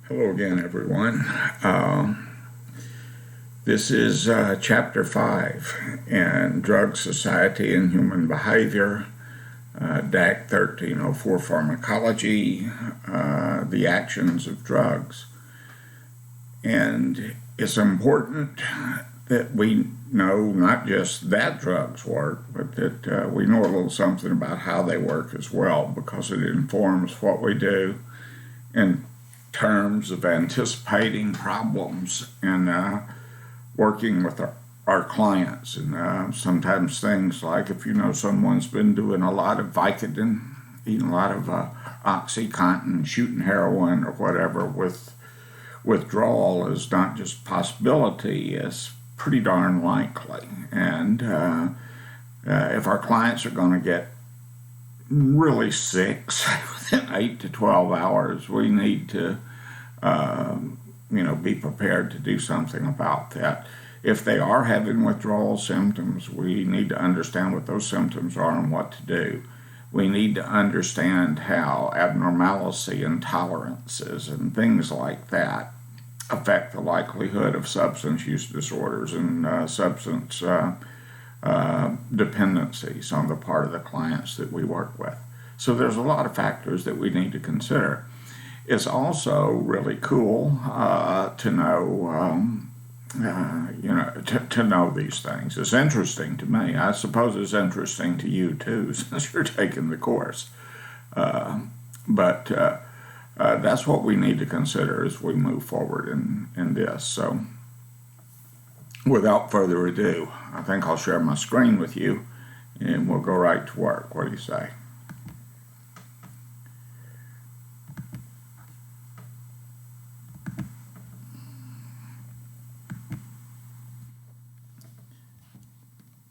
Hello again, everyone. This is Chapter 5 in Drug Society and Human Behavior, DAAC 1304 Pharmacology, the Actions of Drugs. And it's important that we know not just that drugs work, but that we know a little something about how they work as well, because it informs what we do in terms of anticipating problems and working with our clients. And sometimes things like if you know someone's been doing a lot of Vicodin, eating a lot of OxyContin, shooting heroin or whatever, with withdrawal is not just possibility, it's pretty darn likely. And if our clients are going to get really sick, say within 8 to 12 hours, we need to be prepared to do something about that. If they are having withdrawal symptoms, we need to understand what those symptoms are and what to do. We need to understand how abnormality and tolerances and things like that affect the likelihood of substance use disorders and substance dependencies on the part of the clients that we work with. So there's a lot of factors that we need to consider. It's also really cool to know, to know these things. It's interesting to me. I suppose it's interesting to you too, since you're taking the course. But that's what we need to consider as we move forward in this. So, without further ado, I think I'll share my screen with you, and we'll go right to work. What do you say?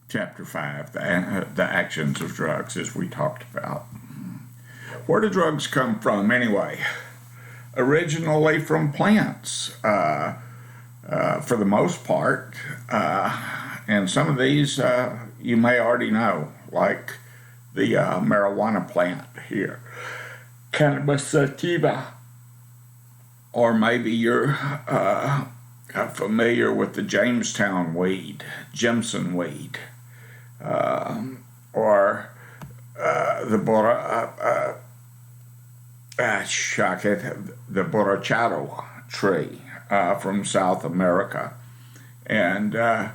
Chapter 5, the actions of drugs, as we talked about. Where do drugs come from anyway? Originally from plants, for the most part. And some of these you may already know, like the marijuana plant here, Cannabis sativa. Or maybe you're familiar with the Jamestown weed, Jimson weed. Or the borrachado tree from South America, and the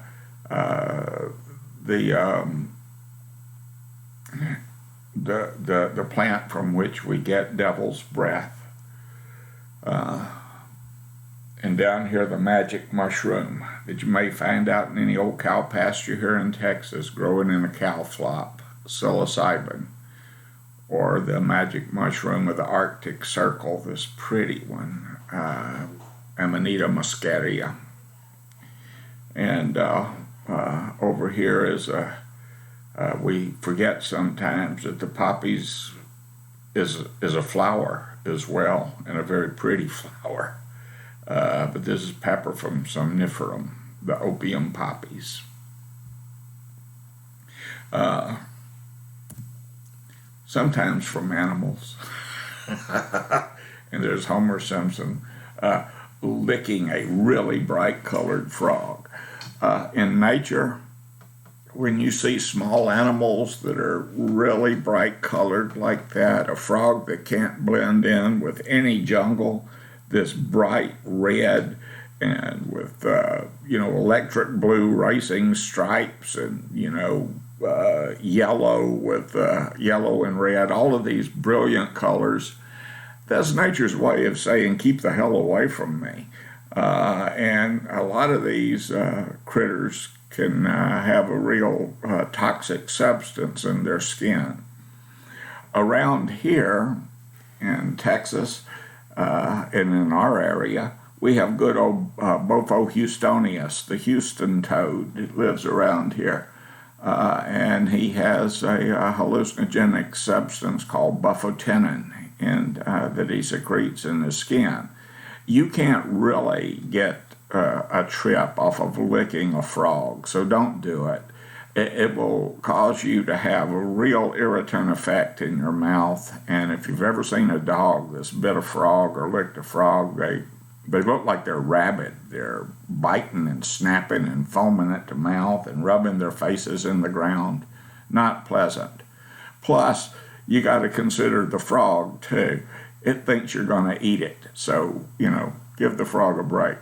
plant from which we get devil's breath. And down here, the magic mushroom that you may find out in any old cow pasture here in Texas, growing in a cow flop, psilocybin. Or the magic mushroom of the Arctic Circle, this pretty one, Amanita muscaria. And over here is we forget sometimes that the poppies is a flower as well, and a very pretty flower. But this is pepper from somniferum, the opium poppies. Sometimes from animals. And there's Homer Simpson licking a really bright colored frog. In nature, when you see small animals that are really bright colored like that, a frog that can't blend in with any jungle, this bright red and with electric blue racing stripes and yellow with yellow and red, all of these brilliant colors. That's nature's way of saying keep the hell away from me. And a lot of these critters can have a real toxic substance in their skin. Around here in Texas, and in our area, we have good old Bofo houstonius, the Houston toad, that lives around here. And he has a hallucinogenic substance called bufotenin that he secretes in his skin. You can't really get a trip off of licking a frog, so don't do it. It will cause you to have a real irritant effect in your mouth. And if you've ever seen a dog that's bit a frog or licked a frog, They look like they're rabid. They're biting and snapping and foaming at the mouth and rubbing their faces in the ground. Not pleasant. Plus, you got to consider the frog, too. It thinks you're going to eat it. So, give the frog a break.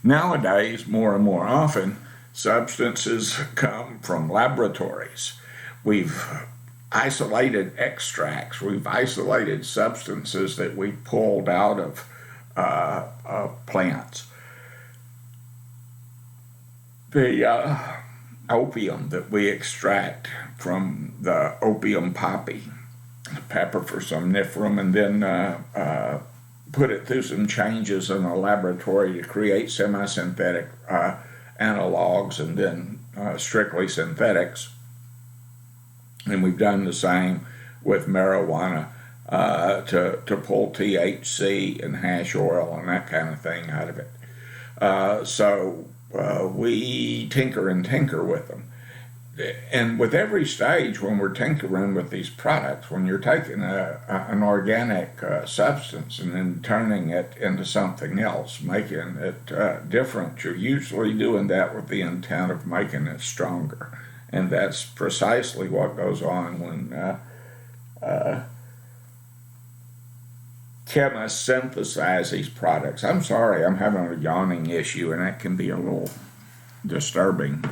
Nowadays, more and more often, substances come from laboratories. We've isolated extracts. We've isolated substances that we pulled out of plants. The opium that we extract from the opium poppy, pepper for somniferum, and then put it through some changes in a laboratory to create semi-synthetic analogs and then strictly synthetics. And we've done the same with marijuana to pull THC and hash oil and that kind of thing out of it. So we tinker and tinker with them. And with every stage when we're tinkering with these products, when you're taking an organic substance and then turning it into something else, making it different, you're usually doing that with the intent of making it stronger. And that's precisely what goes on when chemists synthesize these products. I'm sorry, I'm having a yawning issue, and that can be a little disturbing.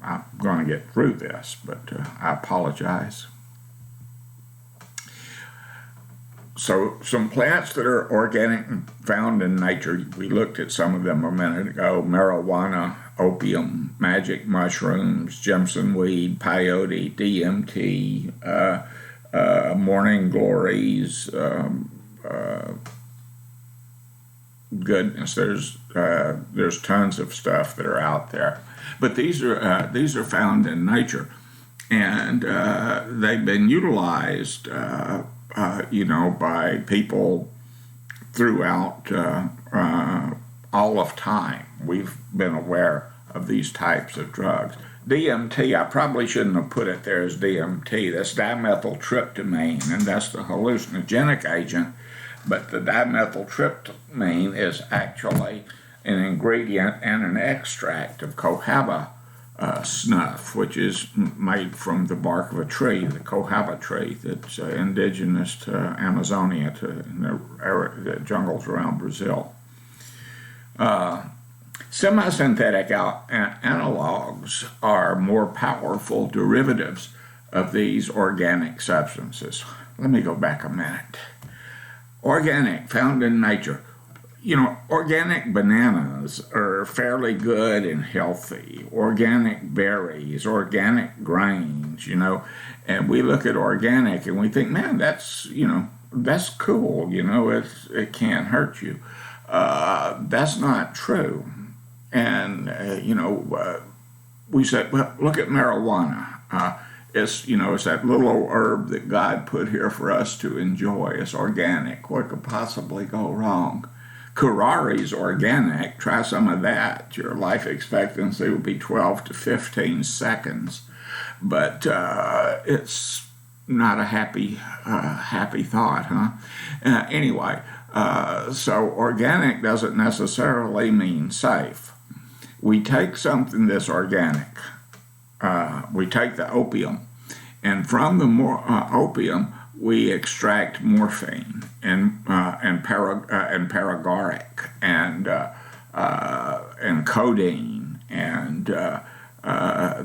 I'm going to get through this, but I apologize. So some plants that are organic and found in nature, we looked at some of them a minute ago: marijuana, opium, magic mushrooms, Jimson weed, peyote, DMT, morning glories. Goodness, there's tons of stuff that are out there, but these are found in nature, and they've been utilized, by people throughout all of time. We've been aware of these types of drugs. DMT, I probably shouldn't have put it there as DMT. That's dimethyltryptamine, and that's the hallucinogenic agent. But the dimethyltryptamine is actually an ingredient and an extract of cohaba snuff, which is made from the bark of a tree, the cohaba tree, that's indigenous to Amazonia, to the jungles around Brazil. Semi-synthetic analogs are more powerful derivatives of these organic substances. Let me go back a minute. Organic, found in nature. Organic bananas are fairly good and healthy. Organic berries, organic grains, and we look at organic and we think, man, that's cool, it can't hurt you. That's not true. And, we said, well, look at marijuana. It's that little old herb that God put here for us to enjoy. It's organic. What could possibly go wrong? Curari's organic. Try some of that. Your life expectancy will be 12 to 15 seconds. But it's not a happy thought, huh? Anyway, so organic doesn't necessarily mean safe. We take something that's organic. We take the opium, and from the opium we extract morphine and paregoric and codeine and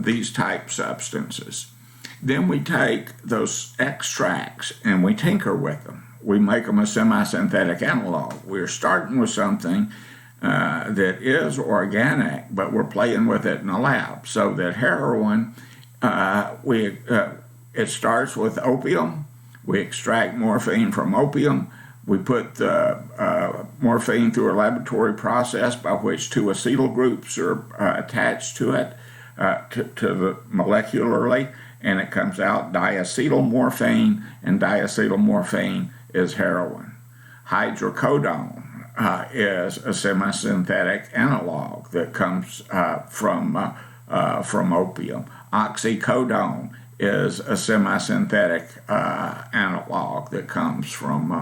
these type substances. Then we take those extracts and we tinker with them. We make them a semi-synthetic analog. We're starting with something that is organic, but we're playing with it in a lab. So that heroin, it starts with opium. We extract morphine from opium. We put the morphine through a laboratory process by which two acetyl groups are attached to it, to the molecularly, and it comes out diacetylmorphine, and diacetylmorphine is heroin. Hydrocodone is a semi-synthetic analog that comes from opium. Oxycodone is a semi-synthetic analog that comes from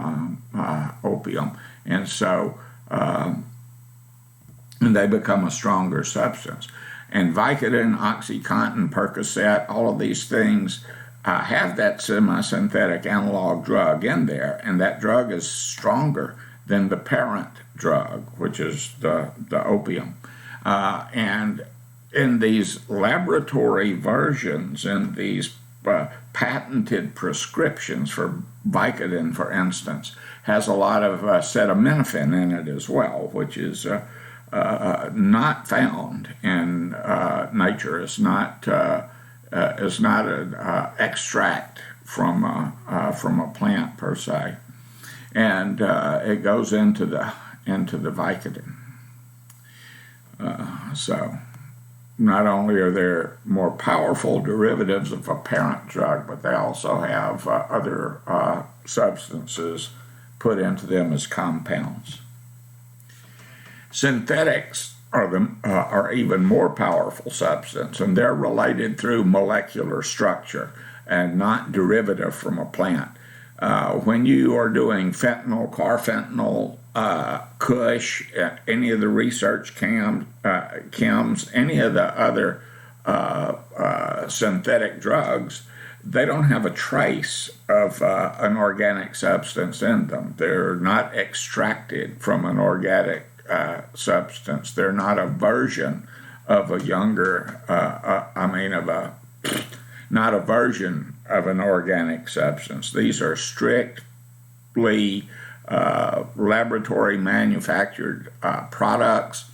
opium. And so and they become a stronger substance. And Vicodin, OxyContin, Percocet, all of these things have that semi-synthetic analog drug in there, and that drug is stronger than the parent drug, which is the opium. And in these laboratory versions, in these patented prescriptions for Vicodin, for instance, has a lot of acetaminophen in it as well, which is not found in nature. It's not an extract from a plant per se, and it goes into the Vicodin. So not only are there more powerful derivatives of a parent drug, but they also have other substances put into them as compounds. Synthetics are even more powerful substance, and they're related through molecular structure and not derivative from a plant. When you are doing fentanyl, carfentanil, Kush, any of the research chems, any of the other synthetic drugs, they don't have a trace of an organic substance in them. They're not extracted from an organic substance. They're not a version of a younger, not a version of an organic substance. These are strictly laboratory manufactured products.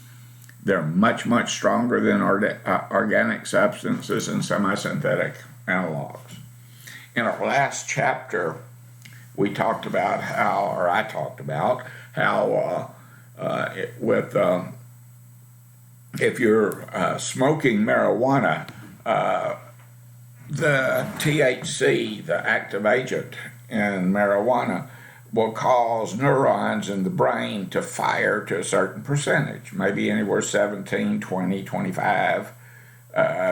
They're much, much stronger than organic substances and semi-synthetic analogs. In our last chapter, I talked about how if you're smoking marijuana, the THC, the active agent in marijuana, will cause neurons in the brain to fire to a certain percentage, maybe anywhere 17, 20, 25,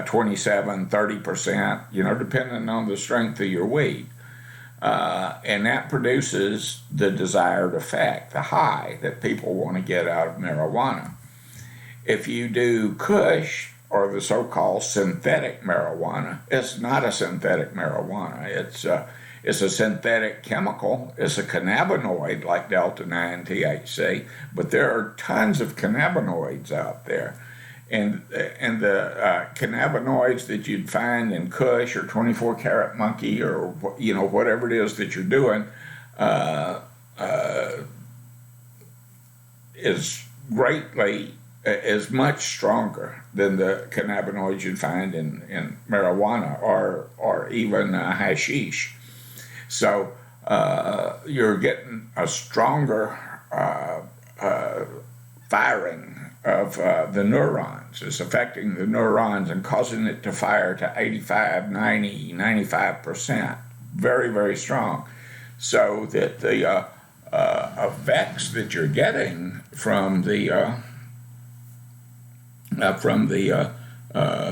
27, 30%, depending on the strength of your weed. And that produces the desired effect, the high that people want to get out of marijuana. If you do Kush, or the so-called synthetic marijuana, it's not a synthetic marijuana. It's a synthetic chemical. It's a cannabinoid like delta-9 THC, but there are tons of cannabinoids out there. And the cannabinoids that you'd find in Kush or 24-karat monkey or whatever it is that you're doing is much stronger than the cannabinoids you'd find in marijuana or even hashish. So you're getting a stronger firing of the neurons. It's affecting the neurons and causing it to fire to 85, 90, 95%. Very, very strong. So that the effects that you're getting from the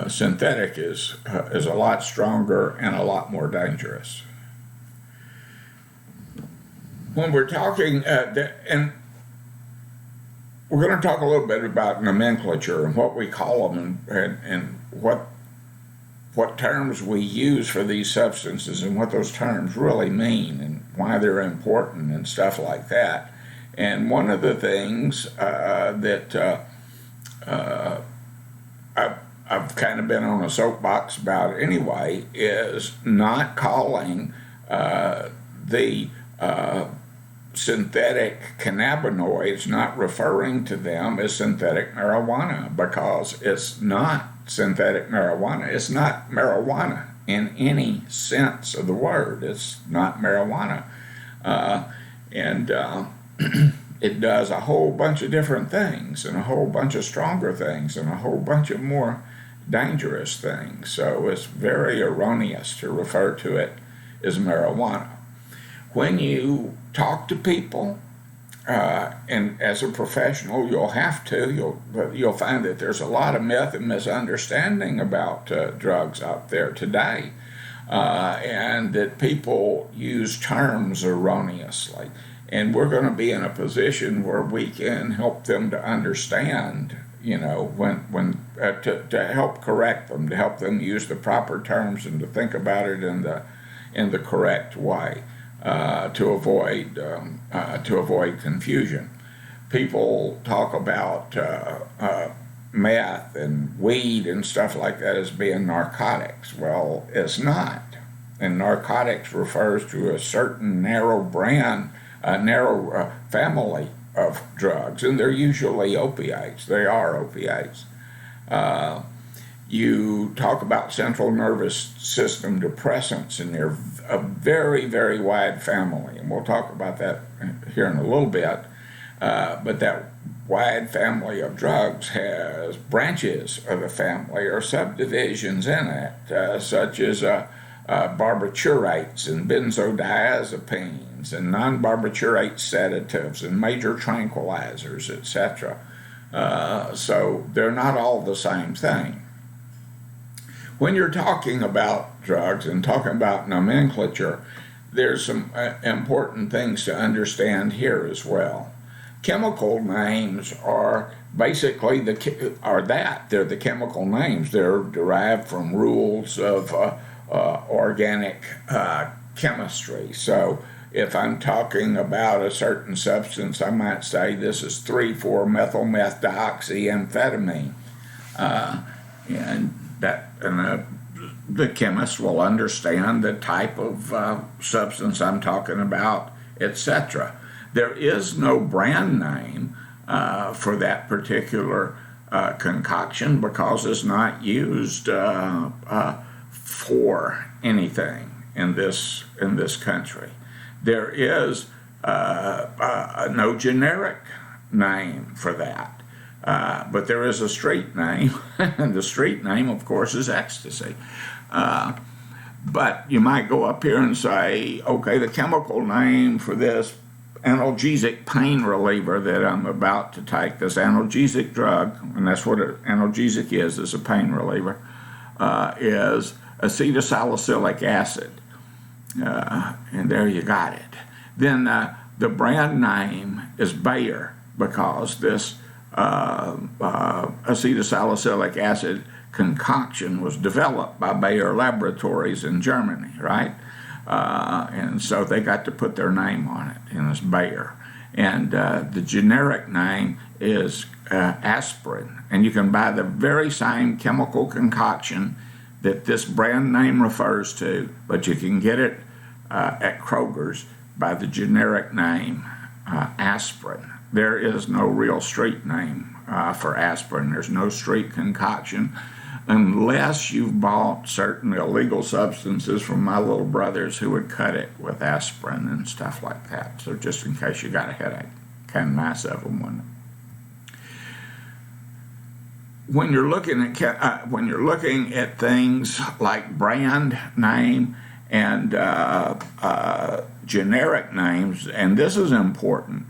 synthetic is a lot stronger and a lot more dangerous. When we're talking, and we're going to talk a little bit about nomenclature and what we call them and what terms we use for these substances and what those terms really mean and why they're important and stuff like that. And one of the things that I've kind of been on a soapbox about anyway is not calling the synthetic cannabinoids, not referring to them as synthetic marijuana, because it's not synthetic marijuana. It's not marijuana in any sense of the word. It's not marijuana. And it does a whole bunch of different things and a whole bunch of stronger things and a whole bunch of more dangerous things. So it's very erroneous to refer to it as marijuana. When you talk to people, and as a professional, you'll find that there's a lot of myth and misunderstanding about drugs out there today. and that people use terms erroneously. And we're going to be in a position where we can help them to understand, to help correct them, to help them use the proper terms and to think about it in the correct way, to avoid confusion. People talk about meth and weed and stuff like that as being narcotics. Well, it's not. And narcotics refers to a certain narrow family of drugs, and they're usually opiates. They are opiates. You talk about central nervous system depressants, and they're a very, very wide family, and we'll talk about that here in a little bit. But that wide family of drugs has branches of the family or subdivisions in it, such as barbiturates and benzodiazepines and non-barbiturate sedatives and major tranquilizers, etc. So they're not all the same thing. When you're talking about drugs and talking about nomenclature, there's some important things to understand here as well. Chemical names are basically they're the chemical names. They're derived from rules of organic chemistry. So if I'm talking about a certain substance, I might say this is 3,4-methyl-methdioxyamphetamine, and the chemist will understand the type of substance I'm talking about, etc. There is no brand name for that particular concoction because it's not used for anything in this country. There is no generic name for that, but there is a street name, and the street name, of course, is ecstasy. But you might go up here and say, okay, the chemical name for this analgesic pain reliever that I'm about to take, this analgesic drug, and that's what an analgesic is a pain reliever, is acetylsalicylic acid. And there you got it. Then the brand name is Bayer because this acetylsalicylic acid concoction was developed by Bayer Laboratories in Germany, right? And so they got to put their name on it, and it's Bayer. And the generic name is aspirin. And you can buy the very same chemical concoction that this brand name refers to, but you can get it at Kroger's by the generic name aspirin. There is no real street name for aspirin. There's no street concoction unless you've bought certain illegal substances from my little brothers who would cut it with aspirin and stuff like that. So just in case you got a headache, kind of nice of them, wasn't it? When you're looking at things like brand name and generic names, and this is important,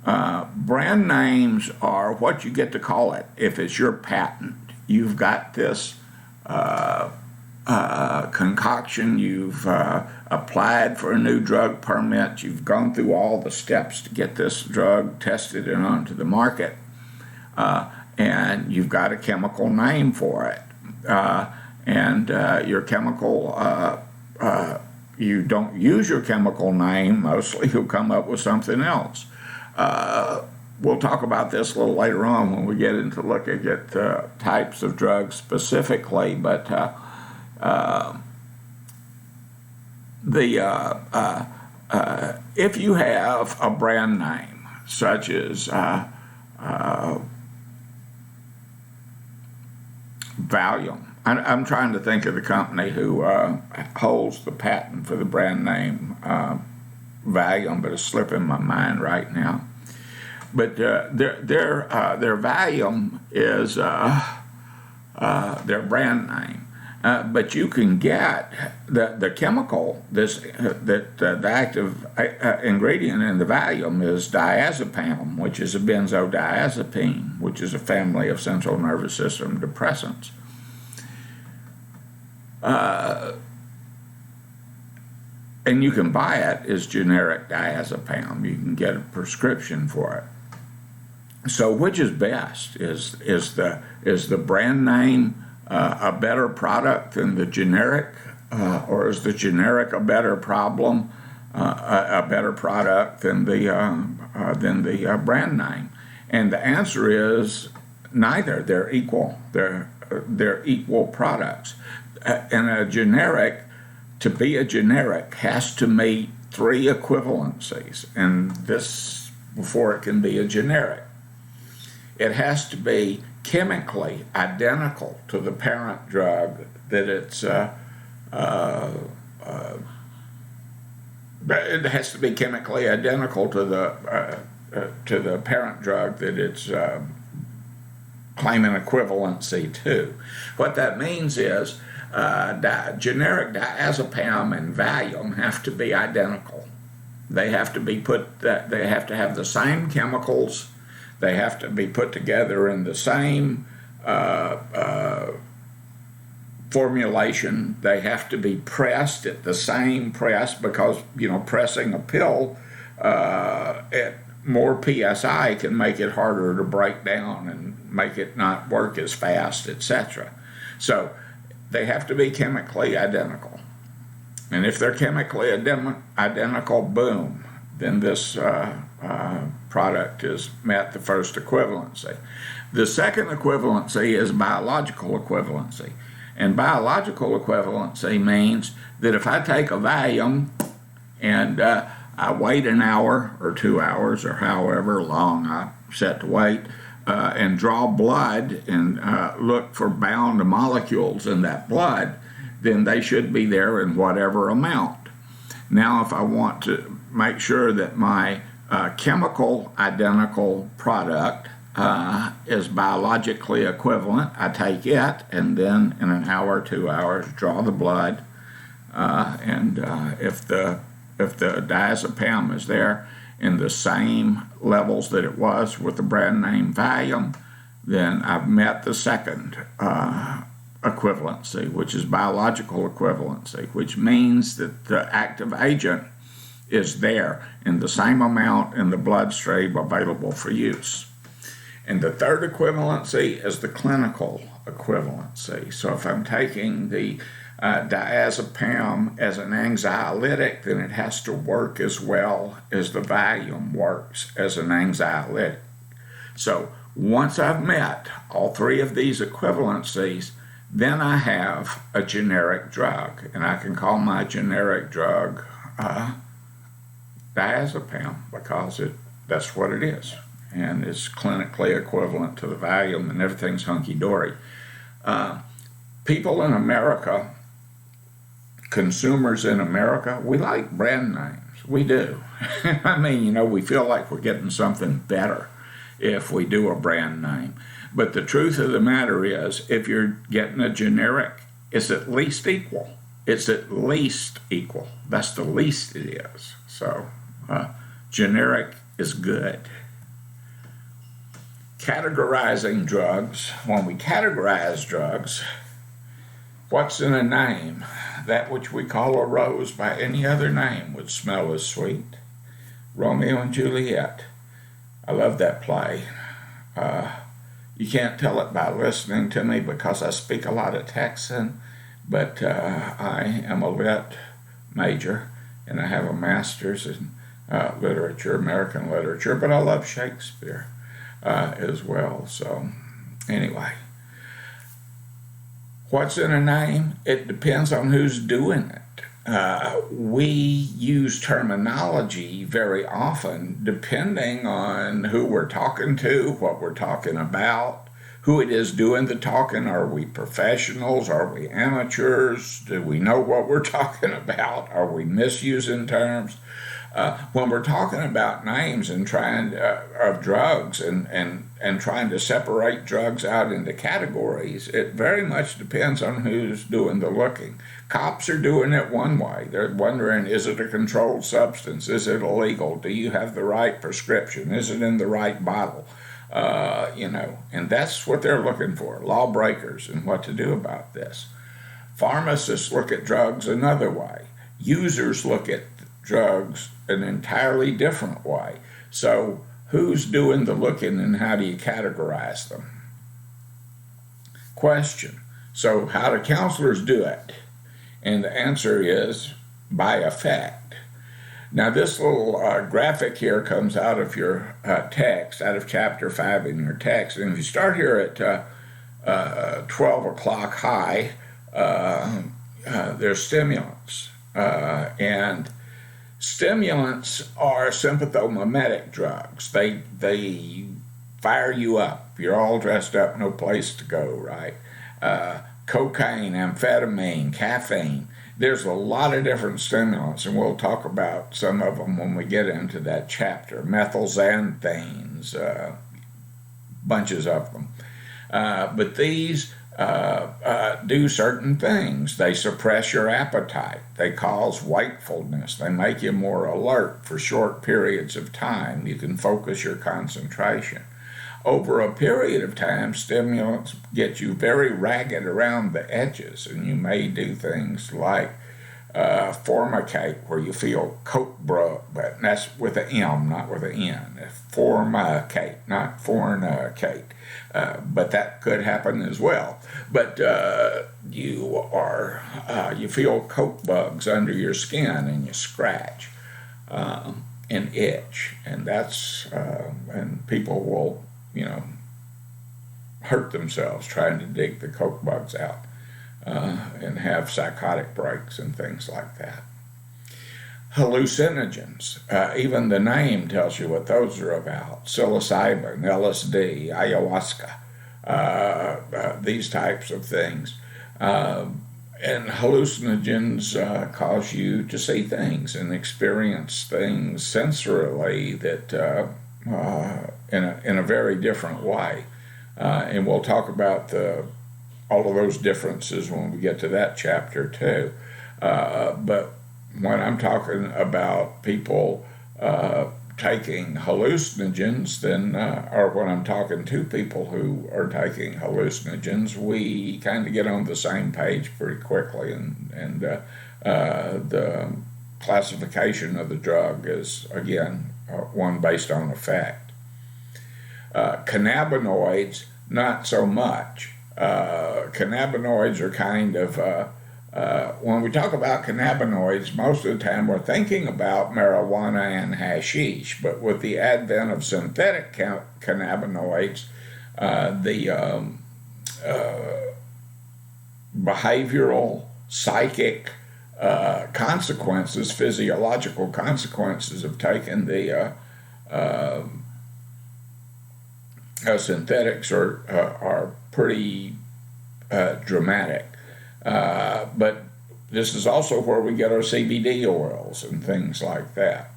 brand names are what you get to call it if it's your patent. You've got this concoction, you've applied for a new drug permit, you've gone through all the steps to get this drug tested and onto the market, and you've got a chemical name for it. And your chemical, you don't use your chemical name, mostly you'll come up with something else. We'll talk about this a little later on when we get into looking at types of drugs specifically, but if you have a brand name, such as Valium, I'm trying to think of the company who holds the patent for the brand name Valium, but it's slipping my mind right now. But their Valium is their brand name. But you can get the chemical, the active ingredient in the Valium is diazepam, which is a benzodiazepine, which is a family of central nervous system depressants. and you can buy it as generic diazepam. You can get a prescription for it. So which is best? Is the brand name a better product than the generic, or is the generic a better problem, a better product than the brand name? And the answer is neither. They're equal. They're equal products. And a generic, to be a generic, has to meet three equivalencies, and this before it can be a generic. It has to be chemically identical to the parent drug that it's. It has to be chemically identical to the parent drug that it's claiming equivalency to. What that means is generic diazepam and Valium have to be identical. They have to be they have to have the same chemicals. They have to be put together in the same formulation. They have to be pressed at the same press, because pressing a pill at more psi can make it harder to break down and make it not work as fast, etc. So they have to be chemically identical. And if they're chemically identical, boom, then this product has met the first equivalency. The second equivalency is biological equivalency. And biological equivalency means that if I take a Valium and I wait an hour or 2 hours or however long I set to wait, and draw blood and look for bound molecules in that blood, then they should be there in whatever amount. Now, if I want to make sure that my chemical identical product is biologically equivalent, I take it and then in an hour, 2 hours, draw the blood, and if the diazepam is there in the same levels that it was with the brand name Valium, then I've met the second equivalency, which is biological equivalency, which means that the active agent is there in the same amount in the bloodstream available for use. And the third equivalency is the clinical equivalency. So if I'm taking the diazepam as an anxiolytic, then it has to work as well as the Valium works as an anxiolytic. So once I've met all three of these equivalencies, then I have a generic drug, and I can call my generic drug diazepam, because that's what it is, and it's clinically equivalent to the Valium, and everything's hunky-dory. People in America, consumers in America, we like brand names. We do. I mean, we feel like we're getting something better if we do a brand name. But the truth of the matter is, if you're getting a generic, it's at least equal. It's at least equal. That's the least it is. So, generic is good. Categorizing drugs. When we categorize drugs, what's in a name? That which we call a rose by any other name would smell as sweet. Romeo and Juliet. I love that play. You can't tell it by listening to me because I speak a lot of Texan, but I am a lit major, and I have a master's in literature, American literature, but I love Shakespeare as well. So anyway, what's in a name? It depends on who's doing it. We use terminology very often depending on who we're talking to, what we're talking about, who it is doing the talking. Are we professionals? Are we amateurs? Do we know what we're talking about? Are we misusing terms? When we're talking about names and trying of drugs and trying to separate drugs out into categories, it very much depends on who's doing the looking. Cops are doing it one way. They're wondering, is it a controlled substance? Is it illegal? Do you have the right prescription? Is it in the right bottle? And that's what they're looking for, lawbreakers, and what to do about this. Pharmacists look at drugs another way. users look at drugs an entirely different way. So who's doing the looking and how do you categorize them? Question. So how do counselors do it? And the answer is by effect. Now this little graphic here comes out of your text, out of chapter 5 in your text. And if you start here at 12 o'clock high, there's stimulants. And stimulants are sympathomimetic drugs. They fire you up. You're all dressed up, no place to go, right? Cocaine, amphetamine, caffeine. There's a lot of different stimulants, and we'll talk about some of them when we get into that chapter. Methylxanthines, bunches of them. But these do certain things. They suppress your appetite. They cause wakefulness. They make you more alert for short periods of time. You can focus your concentration. Over a period of time, stimulants get you very ragged around the edges, and you may do things like formicate, where you feel coke-bruh, but that's with an M, not with an N. Formicate, not fornicate. But that could happen as well. But you feel coke bugs under your skin, and you scratch and itch, and that's and people will hurt themselves trying to dig the coke bugs out and have psychotic breaks and things like that. Hallucinogens, even the name tells you what those are about. Psilocybin, LSD, ayahuasca, these types of things. And hallucinogens cause you to see things and experience things sensorily that in a very different way. And we'll talk about all of those differences when we get to that chapter too. But when I'm talking about people taking hallucinogens, then, or when I'm talking to people who are taking hallucinogens, we kind of get on the same page pretty quickly, and the classification of the drug is, again, one based on effect. Cannabinoids, not so much. Cannabinoids are kind of, when we talk about cannabinoids, most of the time we're thinking about marijuana and hashish, but with the advent of synthetic cannabinoids, the behavioral, psychic consequences, physiological consequences of taking the synthetics are pretty dramatic. But this is also where we get our CBD oils and things like that.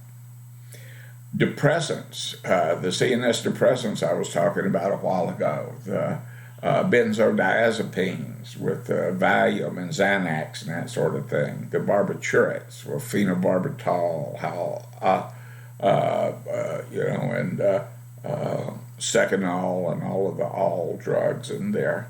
Depressants, the CNS depressants I was talking about a while ago, the benzodiazepines with Valium and Xanax and that sort of thing, the barbiturates with phenobarbital, and Seconal and all of the all drugs in there.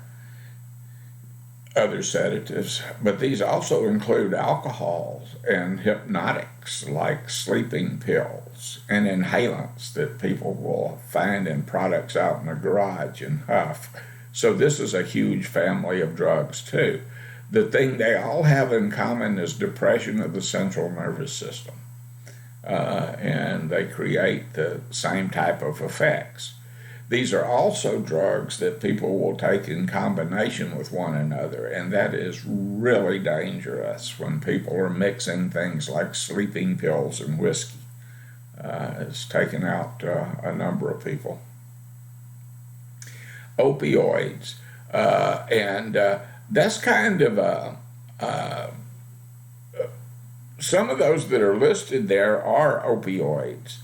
Other sedatives, but these also include alcohols and hypnotics like sleeping pills and inhalants that people will find in products out in the garage and huff. So this is a huge family of drugs too. The thing they all have in common is depression of the central nervous system, and they create the same type of effects. These are also drugs that people will take in combination with one another, and that is really dangerous when people are mixing things like sleeping pills and whiskey. It's taken out a number of people. Opioids, and that's kind of some of those that are listed there are opioids.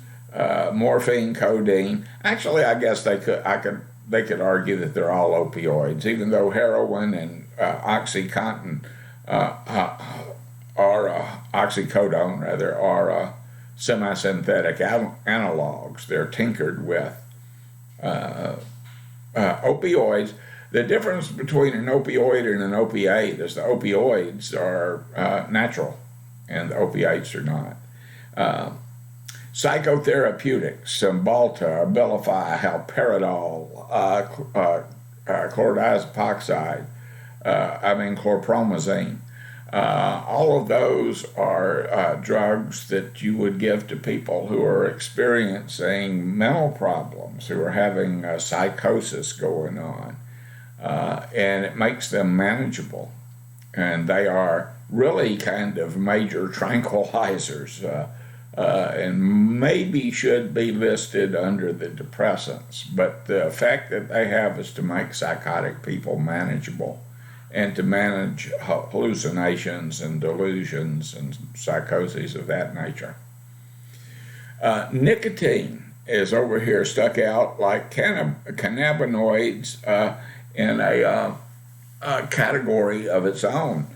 Morphine, codeine. Actually, I guess they could argue that they're all opioids, even though heroin and oxycontin oxycodone rather are semi-synthetic analogs. They're tinkered with. Opioids. The difference between an opioid and an opiate is the opioids are natural, and the opiates are not. Psychotherapeutics, Cymbalta, Abilify, Haloperidol, chlordiazepoxide, chlorpromazine. All of those are drugs that you would give to people who are experiencing mental problems, who are having psychosis going on, and it makes them manageable. And they are really kind of major tranquilizers, and maybe should be listed under the depressants. But the effect that they have is to make psychotic people manageable and to manage hallucinations and delusions and psychoses of that nature. Nicotine is over here stuck out like cannabinoids in a category of its own.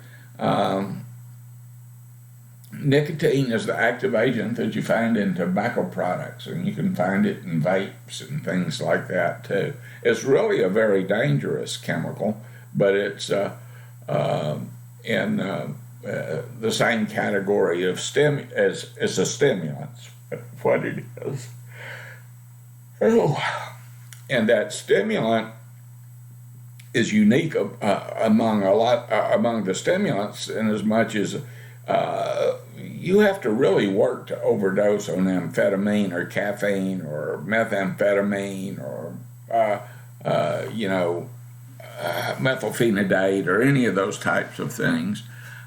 Nicotine is the active agent that you find in tobacco products, and you can find it in vapes and things like that too. It's really a very dangerous chemical, but it's in the same category of as a stimulant. What it is. Oh. And that stimulant is unique among the stimulants, in as much as you have to really work to overdose on amphetamine or caffeine or methamphetamine or methylphenidate or any of those types of things.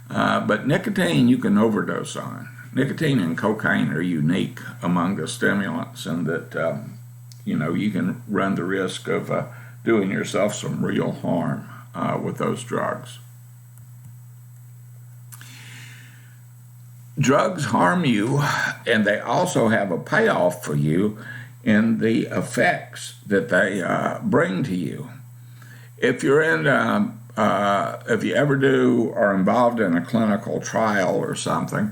But nicotine you can overdose on. Nicotine and cocaine are unique among the stimulants, and that you can run the risk of doing yourself some real harm with those drugs. Drugs harm you, and they also have a payoff for you in the effects that they bring to you. If you're if you ever do are involved in a clinical trial or something,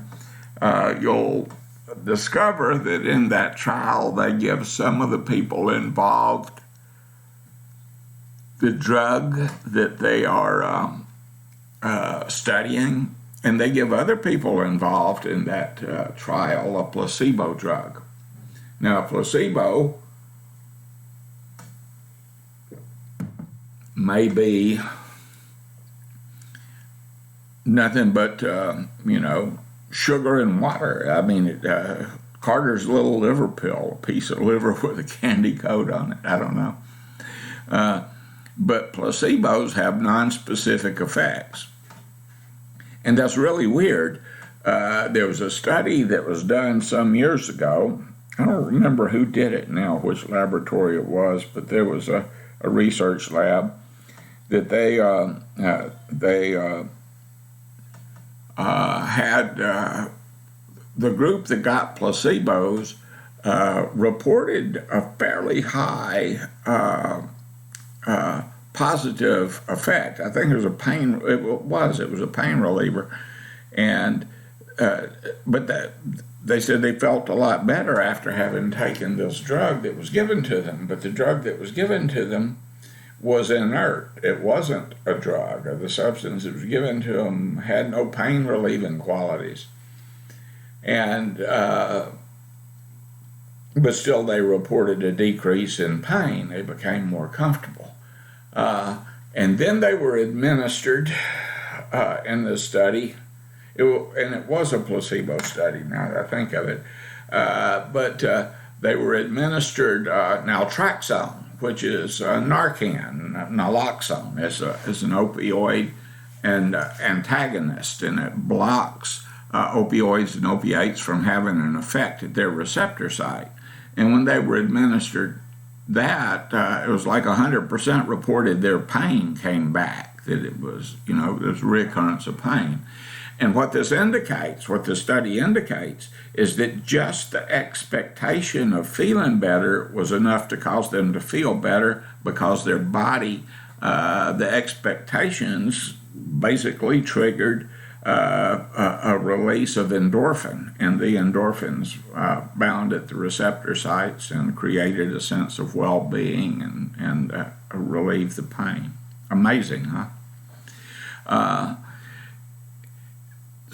you'll discover that in that trial they give some of the people involved the drug that they are studying, and they give other people involved in that trial a placebo drug. Now, a placebo may be nothing but, sugar and water. Carter's little liver pill, a piece of liver with a candy coat on it. I don't know. But placebos have nonspecific effects. And that's really weird. There was a study that was done some years ago. I don't remember who did it now, which laboratory it was, but there was a research lab that they had the group that got placebos reported a fairly high positive effect. I think it was a pain reliever, and but they said they felt a lot better after having taken this drug that was given to them. But the drug that was given to them was inert. It wasn't a drug. The substance that was given to them had no pain relieving qualities, and but still they reported a decrease in pain. They became more comfortable. And then they were administered in this study, and it was a placebo study now that I think of it, but they were administered naltrexone, which is Narcan. Naloxone is an opioid and antagonist, and it blocks opioids and opiates from having an effect at their receptor site. And when they were administered that, it was like 100% reported their pain came back, that it was, there's reoccurrence of pain. And what this indicates, what the study indicates, is that just the expectation of feeling better was enough to cause them to feel better, because their body, the expectations basically triggered a release of endorphin, and the endorphins bound at the receptor sites and created a sense of well-being and relieved the pain. Amazing, huh?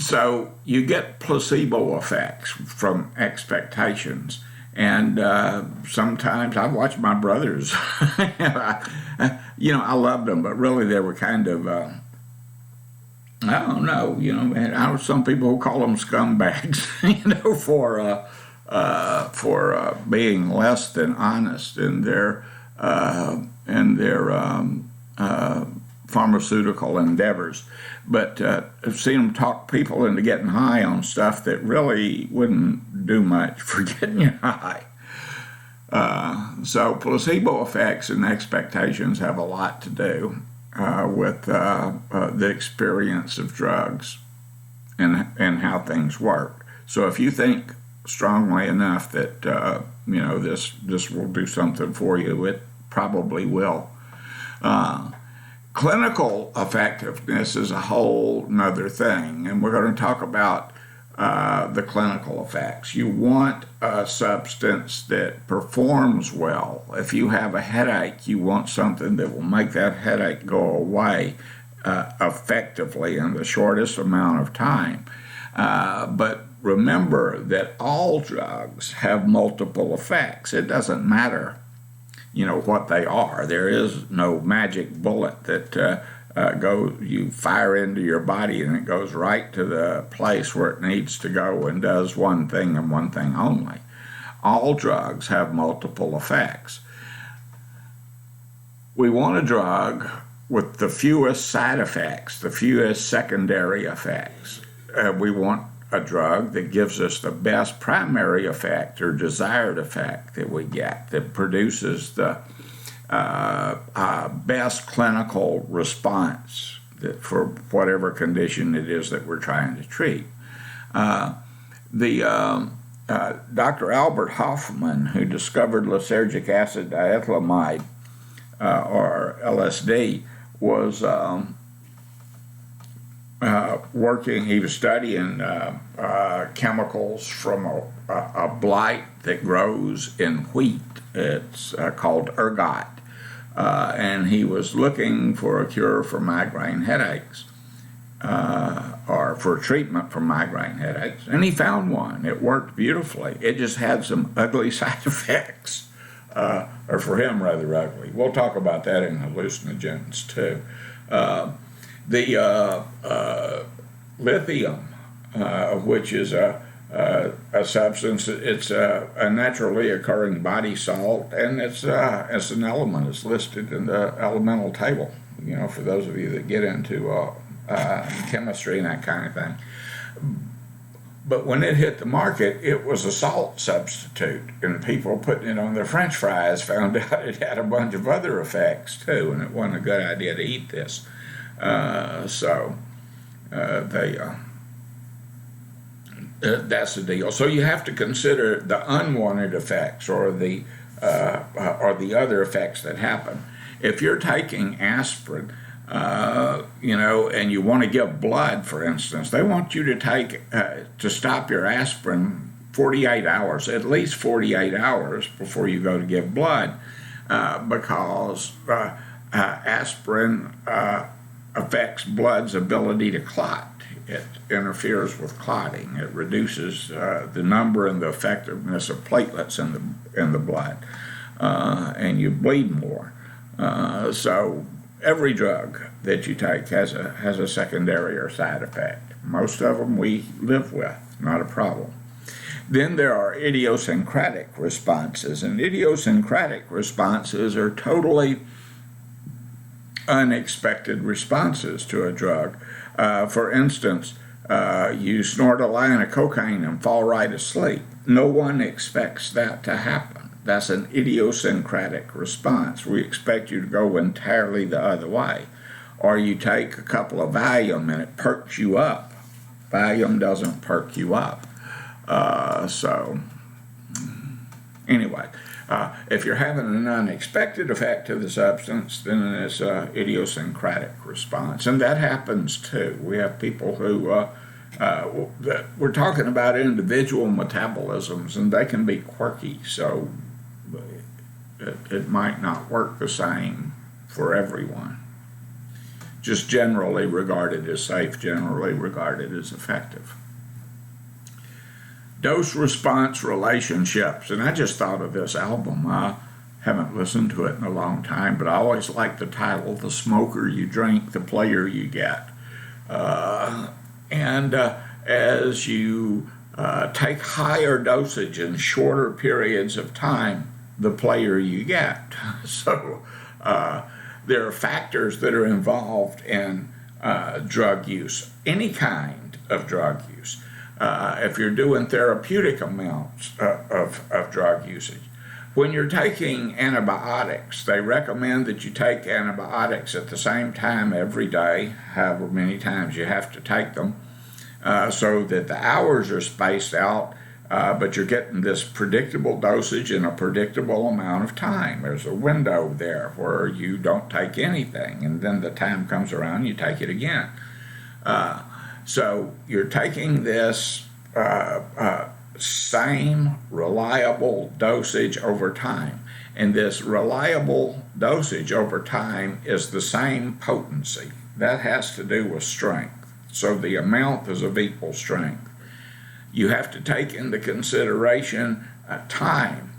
So you get placebo effects from expectations. And sometimes I watched my brothers. I loved them, but really they were kind of, I don't know, and some people who call them scumbags, for being less than honest in their pharmaceutical endeavors. But I've seen them talk people into getting high on stuff that really wouldn't do much for getting you high. So placebo effects and expectations have a lot to do with the experience of drugs and how things work. So if you think strongly enough that this will do something for you, it probably will. Clinical effectiveness is a whole nother thing, and we're going to talk about the clinical effects. You want a substance that performs well. If you have a headache, you want something that will make that headache go away effectively in the shortest amount of time. But remember that all drugs have multiple effects. It doesn't matter what they are. There is no magic bullet that you fire into your body and it goes right to the place where it needs to go and does one thing and one thing only. All drugs have multiple effects. We want a drug with the fewest side effects, the fewest secondary effects. We want a drug that gives us the best primary effect or desired effect that we get, that produces the best clinical response for whatever condition it is that we're trying to treat. Dr. Albert Hofmann, who discovered lysergic acid diethylamide, or LSD, was he was studying chemicals from a blight that grows in wheat. It's called ergot. And he was looking for a cure for migraine headaches, or for treatment for migraine headaches. And he found one. It worked beautifully. It just had some ugly side effects, or for him, rather ugly. We'll talk about that in hallucinogens, too. The lithium, which is a substance, it's a naturally occurring body salt, and it's an element. It's listed in the elemental table, for those of you that get into chemistry and that kind of thing. But when it hit the market, it was a salt substitute, and people putting it on their French fries found out it had a bunch of other effects, too, and it wasn't a good idea to eat this. That's the deal. So you have to consider the unwanted effects or the other effects that happen. If you're taking aspirin, and you want to give blood, for instance, they want you to take to stop your aspirin 48 hours, at least 48 hours before you go to give blood, because aspirin affects blood's ability to clot. It interferes with clotting. It reduces the number and the effectiveness of platelets in the blood, and you bleed more. So every drug that you take has a secondary or side effect. Most of them we live with, not a problem. Then there are idiosyncratic responses, and idiosyncratic responses are totally unexpected responses to a drug. For instance, you snort a line of cocaine and fall right asleep. No one expects that to happen. That's an idiosyncratic response. We expect you to go entirely the other way. Or you take a couple of Valium and it perks you up. Valium doesn't perk you up. Anyway, if you're having an unexpected effect to the substance, then it's an idiosyncratic response. And that happens too. We have people who, we're talking about individual metabolisms, and they can be quirky, so it might not work the same for everyone. just generally regarded as safe, generally regarded as effective. Dose-response relationships, and I just thought of this album. I haven't listened to it in a long time, but I always like the title, The Smoker You Drink, The Player You Get. As you take higher dosage in shorter periods of time, the player you get. So there are factors that are involved in drug use, any kind of drug use. If you're doing therapeutic amounts of drug usage. When you're taking antibiotics, they recommend that you take antibiotics at the same time every day, however many times you have to take them, so that the hours are spaced out, but you're getting this predictable dosage in a predictable amount of time. There's a window there where you don't take anything, and then the time comes around, you take it again. So you're taking this same reliable dosage over time. And this reliable dosage over time is the same potency. That has to do with strength. So the amount is of equal strength. You have to take into consideration time,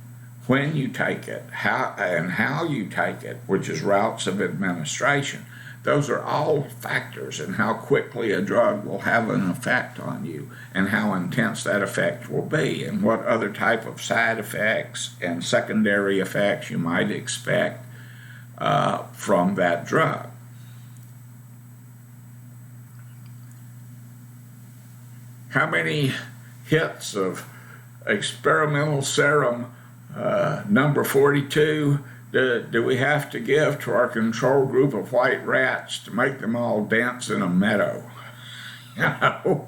when you take it, how you take it, which is routes of administration. Those are all factors in how quickly a drug will have an effect on you and how intense that effect will be and what other type of side effects and secondary effects you might expect from that drug. How many hits of experimental serum number 42 do we have to give to our control group of white rats to make them all dance in a meadow? I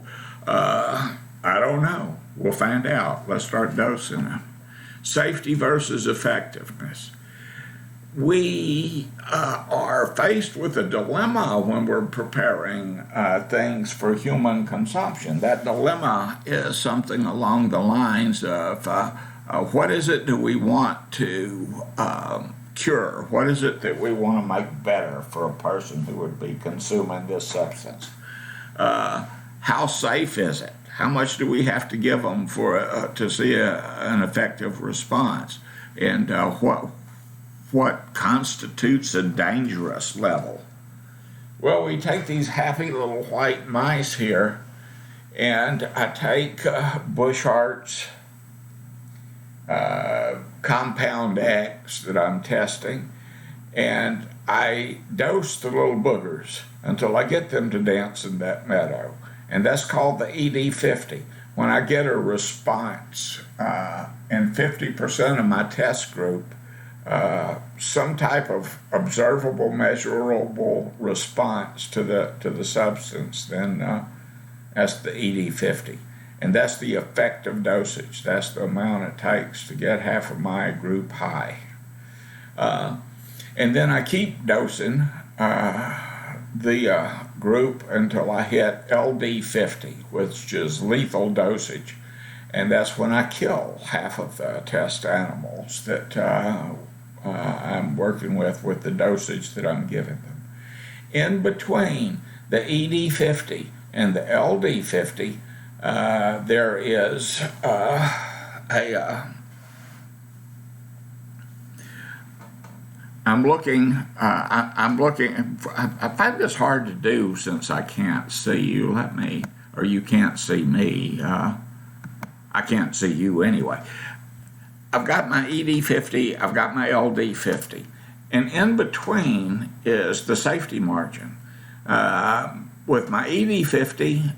don't know. We'll find out. Let's start dosing them. Safety versus effectiveness. We are faced with a dilemma when we're preparing things for human consumption. That dilemma is something along the lines of what is it that we want to cure? What is it that we want to make better for a person who would be consuming this substance? How safe is it? How much do we have to give them to see an effective response? And what constitutes a dangerous level? Well, we take these happy little white mice here, and I take Bushart's compound X that I'm testing, and I dose the little boogers until I get them to dance in that meadow. And that's called the ED50. When I get a response in 50% of my test group, some type of observable, measurable response to the substance, then that's the ED50. And that's the effective dosage. That's the amount it takes to get half of my group high. And then I keep dosing the group until I hit LD50, which is lethal dosage. And that's when I kill half of the test animals that I'm working with the dosage that I'm giving them. In between the ED50 and the LD50, there is I'm looking. I find this hard to do since I can't see you. Or you can't see me. I can't see you anyway. I've got my ED50. I've got my LD50, and in between is the safety margin. With my ED50,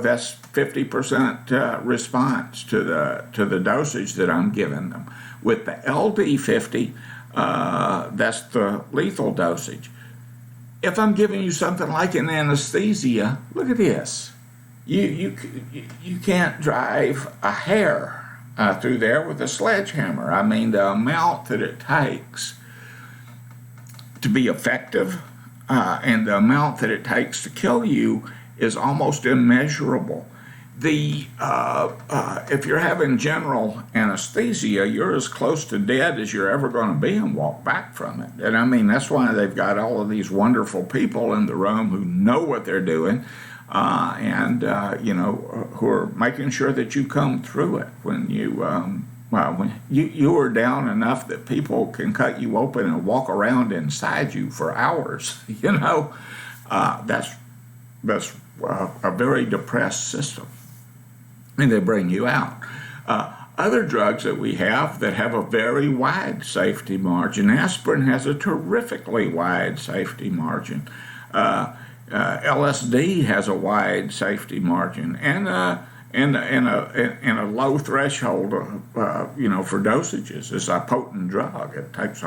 that's 50% response to the dosage that I'm giving them. With the LD50, that's the lethal dosage. If I'm giving you something like an anesthesia, look at this. You can't drive a hair through there with a sledgehammer. I mean, the amount that it takes to be effective and the amount that it takes to kill you is almost immeasurable. if you're having general anesthesia, you're as close to dead as you're ever going to be and walk back from it. And I mean, that's why they've got all of these wonderful people in the room who know what they're doing, who are making sure that you come through it when when you are down enough that people can cut you open and walk around inside you for hours. That's a very depressed system. And they bring you out. Other drugs that we have that have a very wide safety margin. Aspirin has a terrifically wide safety margin. LSD has a wide safety margin, and a low threshold, for dosages. It's a potent drug. It takes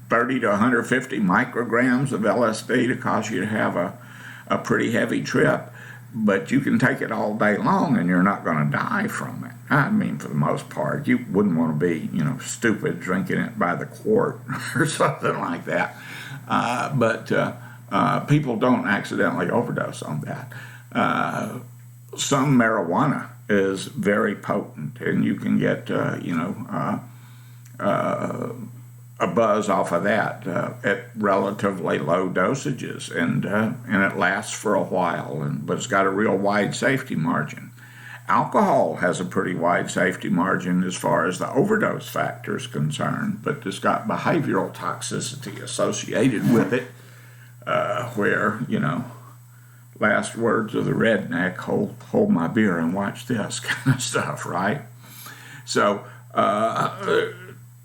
30 to 150 micrograms of LSD to cause you to have a pretty heavy trip. But you can take it all day long and you're not going to die from it. I mean, for the most part, you wouldn't want to be, stupid drinking it by the quart or something like that. But people don't accidentally overdose on that. Some marijuana is very potent, and you can get, a buzz off of that at relatively low dosages, and it lasts for a while, but it's got a real wide safety margin. Alcohol has a pretty wide safety margin as far as the overdose factor is concerned, but it's got behavioral toxicity associated with it, where, last words of the redneck, hold my beer and watch this kind of stuff, right? So,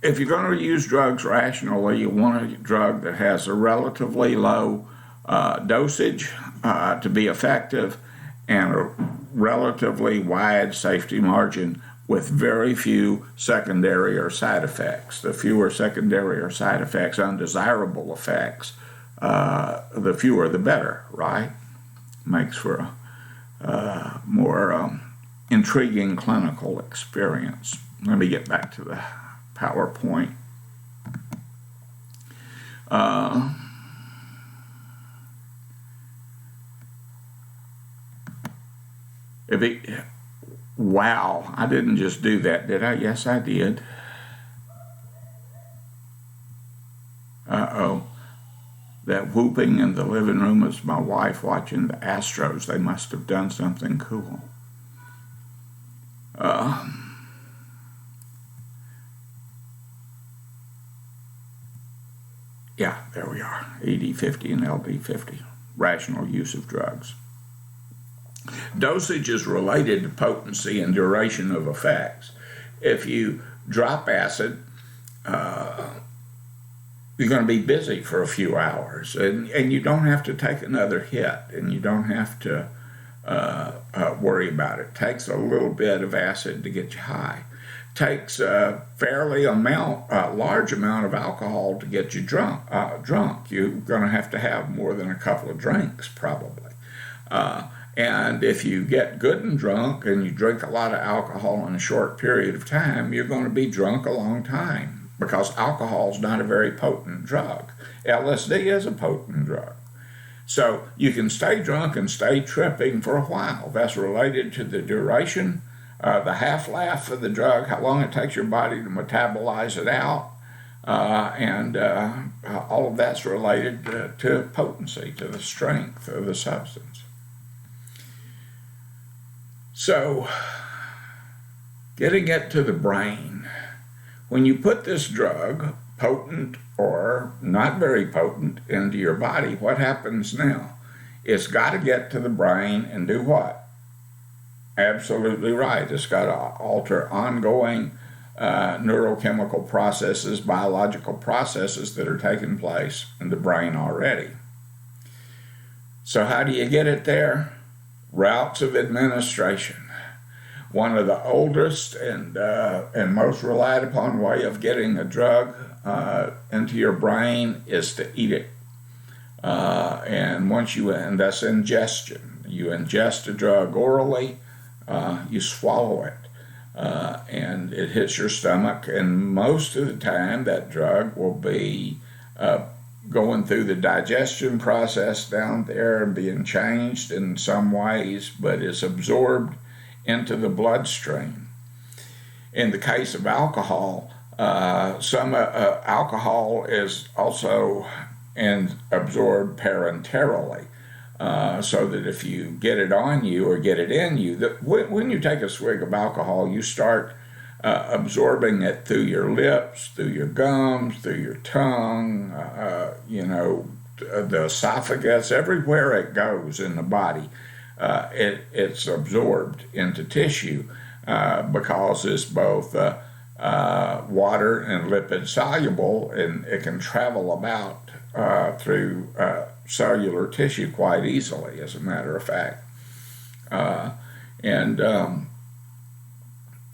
if you're going to use drugs rationally, you want a drug that has a relatively low dosage to be effective and a relatively wide safety margin with very few secondary or side effects. The fewer secondary or side effects, undesirable effects, the fewer the better, right? Makes for a more intriguing clinical experience. Let me get back to the PowerPoint. Wow, I didn't just do that, did I? Yes, I did. Uh-oh. That whooping in the living room is my wife watching the Astros. They must have done something cool. Yeah, there we are. ED50 and LD50. Rational use of drugs. Dosage is related to potency and duration of effects. If you drop acid, you're going to be busy for a few hours, and you don't have to take another hit, and you don't have to worry about it. It takes a little bit of acid to get you high. Takes a fairly large amount of alcohol to get you drunk. You're going to have more than a couple of drinks, probably. And if you get good and drunk and you drink a lot of alcohol in a short period of time, you're going to be drunk a long time, because alcohol is not a very potent drug. LSD is a potent drug. So you can stay drunk and stay tripping for a while. That's related to the duration, the half-life of the drug, how long it takes your body to metabolize it out, and all of that's related to potency, to the strength of the substance. So, getting it to the brain, when you put this drug, potent or not very potent, into your body, what happens now? It's got to get to the brain and do what? Absolutely right. It's got to alter ongoing neurochemical processes, biological processes that are taking place in the brain already. So how do you get it there? Routes of administration. One of the oldest and most relied upon way of getting a drug into your brain is to eat it. And that's ingestion. You ingest a drug orally, you swallow it, and it hits your stomach, and most of the time that drug will be going through the digestion process down there and being changed in some ways, but is absorbed into the bloodstream. In the case of alcohol, some alcohol is also absorbed parenterally, so that if you get it on you or get it in you, when you take a swig of alcohol, you start absorbing it through your lips, through your gums, through your tongue, the esophagus, everywhere it goes in the body, it's absorbed into tissue because it's both water and lipid soluble, and it can travel about through cellular tissue quite easily, as a matter of fact.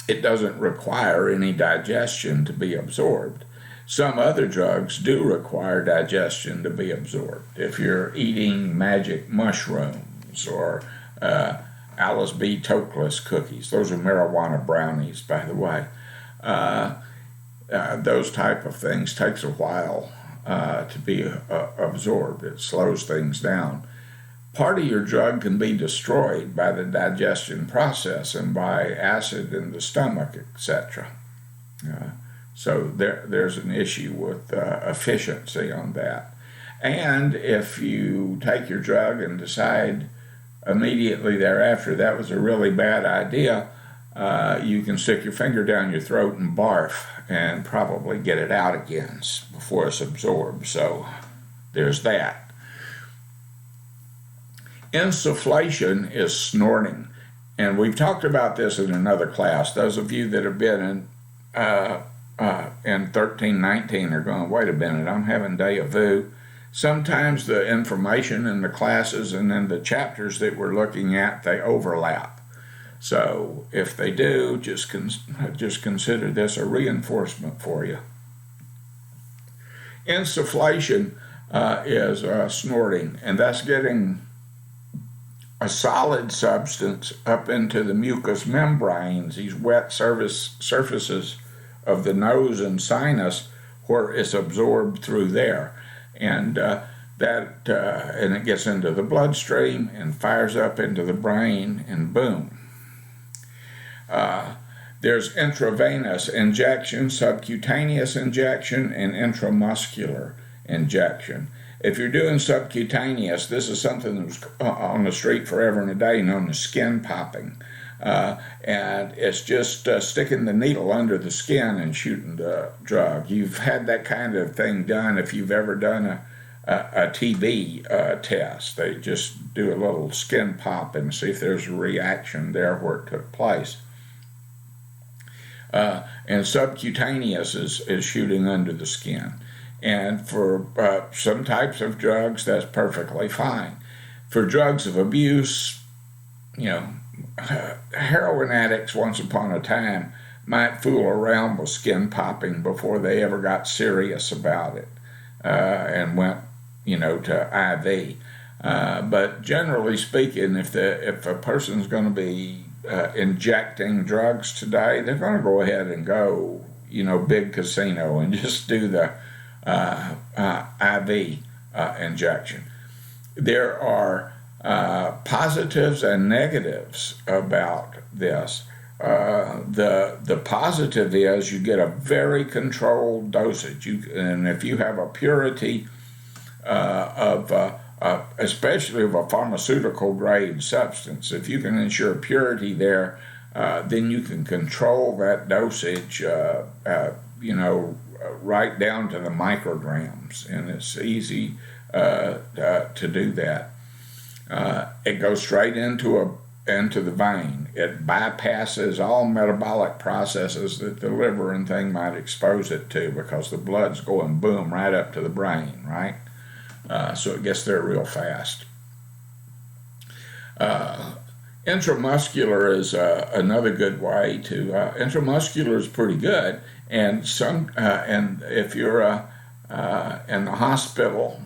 It doesn't require any digestion to be absorbed. Some other drugs do require digestion to be absorbed. If you're eating magic mushrooms or Alice B. Toklas cookies, those are marijuana brownies, by the way, those type of things takes a while to be absorbed. It slows things down. Part of your drug can be destroyed by the digestion process and by acid in the stomach, etc. So there's an issue with efficiency on that. And if you take your drug and decide immediately thereafter that was a really bad idea, you can stick your finger down your throat and barf and probably get it out again before it's absorbed. So there's that. Insufflation is snorting, and we've talked about this in another class. Those of you that have been in 1319 are going, wait a minute, I'm having deja vu. Sometimes the information in the classes and in the chapters that we're looking at, they overlap. So if they do, just consider this a reinforcement for you. Insufflation is snorting, and that's getting a solid substance up into the mucous membranes, these wet surfaces of the nose and sinus, where it's absorbed through there. And and it gets into the bloodstream and fires up into the brain, and boom. There's intravenous injection, subcutaneous injection, and intramuscular injection. If you're doing subcutaneous, this is something that was on the street forever and a day, known as skin popping. And it's just sticking the needle under the skin and shooting the drug. You've had that kind of thing done if you've ever done a TB test. They just do a little skin pop and see if there's a reaction there where it took place. And subcutaneous is shooting under the skin. And for some types of drugs, that's perfectly fine. For drugs of abuse, heroin addicts once upon a time might fool around with skin popping before they ever got serious about it and went, to IV. But generally speaking, if a person's going to be injecting drugs today, they're going to go ahead and go, big casino and just do the IV injection. There are positives and negatives about this. The positive is you get a very controlled dosage. And if you have a purity especially of a pharmaceutical grade substance, if you can ensure purity there, then you can control that dosage, right down to the micrograms, and it's easy to do that. It goes straight into the vein. It bypasses all metabolic processes that the liver and thing might expose it to, because the blood's going boom right up to the brain, right? So it gets there real fast. Intramuscular is another good way to. Intramuscular is pretty good, and if you're in the hospital,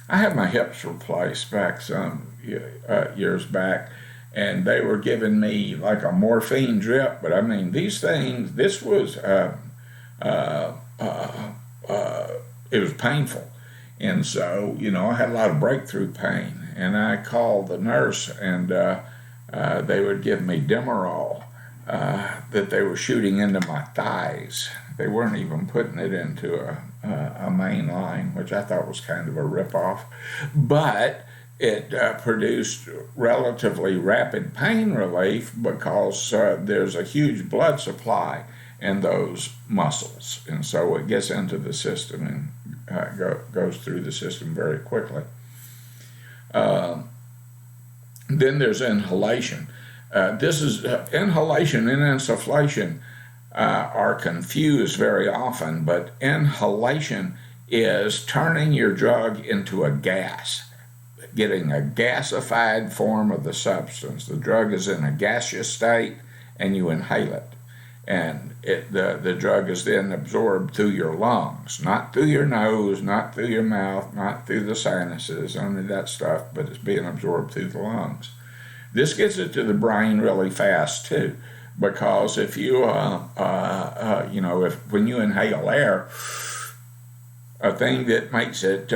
I had my hips replaced back some years back, and they were giving me like a morphine drip. But I mean, these things. This was it was painful, and so I had a lot of breakthrough pain, and I called the nurse and. they would give me Demerol that they were shooting into my thighs. They weren't even putting it into a main line, which I thought was kind of a ripoff. But it produced relatively rapid pain relief because there's a huge blood supply in those muscles. And so it gets into the system and goes through the system very quickly. Then there's inhalation. Inhalation and insufflation are confused very often, but inhalation is turning your drug into a gas, getting a gasified form of the substance. The drug is in a gaseous state, and you inhale it. And the drug is then absorbed through your lungs, not through your nose, not through your mouth, not through the sinuses, only that stuff, but it's being absorbed through the lungs. This gets it to the brain really fast too, because if you, when you inhale air, a thing that makes it,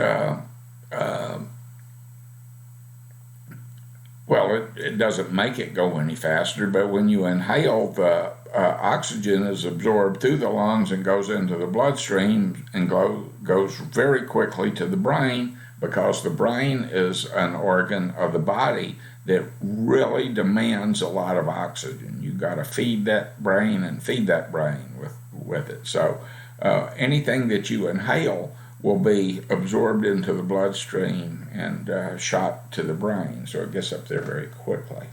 it doesn't make it go any faster, but when you inhale, the oxygen is absorbed through the lungs and goes into the bloodstream and goes very quickly to the brain, because the brain is an organ of the body that really demands a lot of oxygen. You've got to feed that brain and feed that brain with it. So anything that you inhale will be absorbed into the bloodstream and shot to the brain, so it gets up there very quickly.